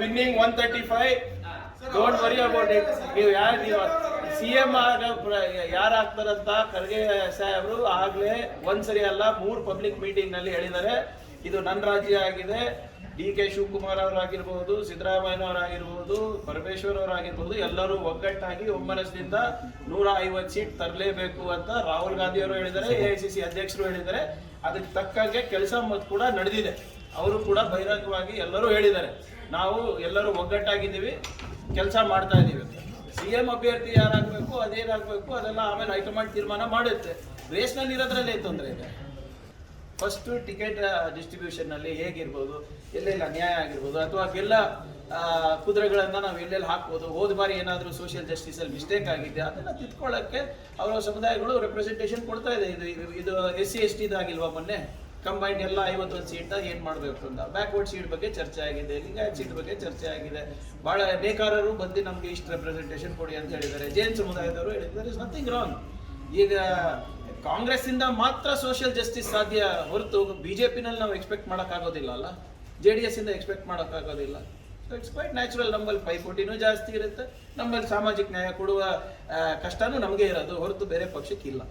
winning 135. Don't worry about it. ನೀವು CM ಯಾರು ಆಗ್ತಾರಂತ ಖರ್ಗೆ ಸಾಹೇಬರು ಆಗ್ಲೇ ಒಂದ್ಸರಿ ಅಲ್ಲ 3 ಪಬ್ಲಿಕ್ ಮೀಟಿಂಗ್ ನಲ್ಲಿ ಹೇಳಿದ್ದಾರೆ. ಇದು ನನ್ನ ರಾಜ್ಯ ಆಗಿದೆ. DK ಶಿವಕುಮಾರ್ ಅವರಾಗಿರ್ಬಹುದು, ಸಿದ್ದರಾಮಯ್ಯನವರಾಗಿರ್ಬಹುದು, ಪರಮೇಶ್ವರ್ ಅವರಾಗಿರ್ಬಹುದು, ಎಲ್ಲರೂ ಒಗ್ಗಟ್ಟಾಗಿ ಒಮ್ಮನಸ್ಸಿನಿಂದ 150 ಸೀಟ್ ತರಲೇಬೇಕು ಅಂತ ರಾಹುಲ್ ಗಾಂಧಿ ಅವರು ಹೇಳಿದ್ದಾರೆ, AICC ಅಧ್ಯಕ್ಷರು ಹೇಳಿದ್ದಾರೆ. ಅದಕ್ಕೆ ತಕ್ಕಂಗೆ ಕೆಲಸ ಕೂಡ ನಡೆದಿದೆ. ಅವರು ಕೂಡ ಬಹಿರಂಗವಾಗಿ ಎಲ್ಲರೂ ಹೇಳಿದ್ದಾರೆ, ನಾವು ಎಲ್ಲರೂ ಒಗ್ಗಟ್ಟಾಗಿದ್ದೀವಿ, ಕೆಲಸ ಮಾಡ್ತಾ ಇದ್ದೀವಿ. CM ಅಭ್ಯರ್ಥಿ ಯಾರಾಗಬೇಕು, ಅದೇನಾಗಬೇಕು, ಅದೆಲ್ಲ ಆಮೇಲೆ ಹೈಕಮಾಂಡ್ ತೀರ್ಮಾನ ಮಾಡುತ್ತೆ. ರೇಸ್ನಲ್ಲಿ ಇರೋದ್ರಲ್ಲೇ ತೊಂದರೆ ಇದೆ. ಫಸ್ಟ್ ಟಿಕೆಟ್ ಡಿಸ್ಟ್ರಿಬ್ಯೂಷನ್ನಲ್ಲಿ ಹೇಗಿರ್ಬೋದು, ಎಲ್ಲೆಲ್ಲ ಅನ್ಯಾಯ ಆಗಿರ್ಬೋದು, ಅಥವಾ ಎಲ್ಲ ಕುದುರೆಗಳನ್ನು ನಾವು ಎಲ್ಲೆಲ್ಲಿ ಹಾಕ್ಬೋದು, ಹೋದ ಬಾರಿ ಏನಾದರೂ ಸೋಷಿಯಲ್ ಜಸ್ಟಿಸಲ್ಲಿ ಮಿಸ್ಟೇಕ್ ಆಗಿದೆ ಅದನ್ನು ತಿದ್ಕೊಳ್ಳೋಕ್ಕೆ ಅವರ ಸಮುದಾಯಗಳು ರೆಪ್ರೆಸೆಂಟೇಷನ್ ಕೊಡ್ತಾ ಇದೆ. ಇದು SC ST ಇದಾಗಿಲ್ವಾ ಮೊನ್ನೆ ಕಂಬೈಂಡ್ ಎಲ್ಲ 51 ಸೀಟ್ ಏನು ಮಾಡಬೇಕು ಅಂತ. ಬ್ಯಾಕ್ವರ್ಡ್ ಸೀಟ್ ಬಗ್ಗೆ ಚರ್ಚೆ ಆಗಿದೆ, ಲಿಂಗಾಯತ್ ಸೀಟ್ ಬಗ್ಗೆ ಚರ್ಚೆ ಆಗಿದೆ. ಭಾಳ ನೇಕಾರರು ಬಂದು ನಮಗೆ ಇಷ್ಟು ರೆಪ್ರೆಸೆಂಟೇಷನ್ ಕೊಡಿ ಅಂತ ಹೇಳಿದ್ದಾರೆ. ಜೈನ್ ಸಮುದಾಯದವರು ಹೇಳಿದ್ದಾರೆ. Is nothing wrong. ಈಗ ಕಾಂಗ್ರೆಸ್ ಇಂದ ಮಾತ್ರ ಸೋಷಿಯಲ್ ಜಸ್ಟಿಸ್ ಸಾಧ್ಯ ಹೊರತು ಬಿಜೆಪಿನಲ್ಲಿ ನಾವು ಎಕ್ಸ್ಪೆಕ್ಟ್ ಮಾಡೋಕ್ಕಾಗೋದಿಲ್ಲ ಅಲ್ಲ, JDS ಇಂದ ಎಕ್ಸ್ಪೆಕ್ಟ್ ಮಾಡೋಕ್ಕಾಗೋದಿಲ್ಲ. So it's quite natural. ನಮ್ಮಲ್ಲಿ ಪೈಪೋಟಿನೂ ಜಾಸ್ತಿ ಇರುತ್ತೆ, ನಮ್ಮಲ್ಲಿ ಸಾಮಾಜಿಕ ನ್ಯಾಯ ಕೊಡುವ ಕಷ್ಟನೂ ನಮಗೆ ಇರೋದು ಹೊರತು ಬೇರೆ ಪಕ್ಷಕ್ಕಿಲ್ಲ.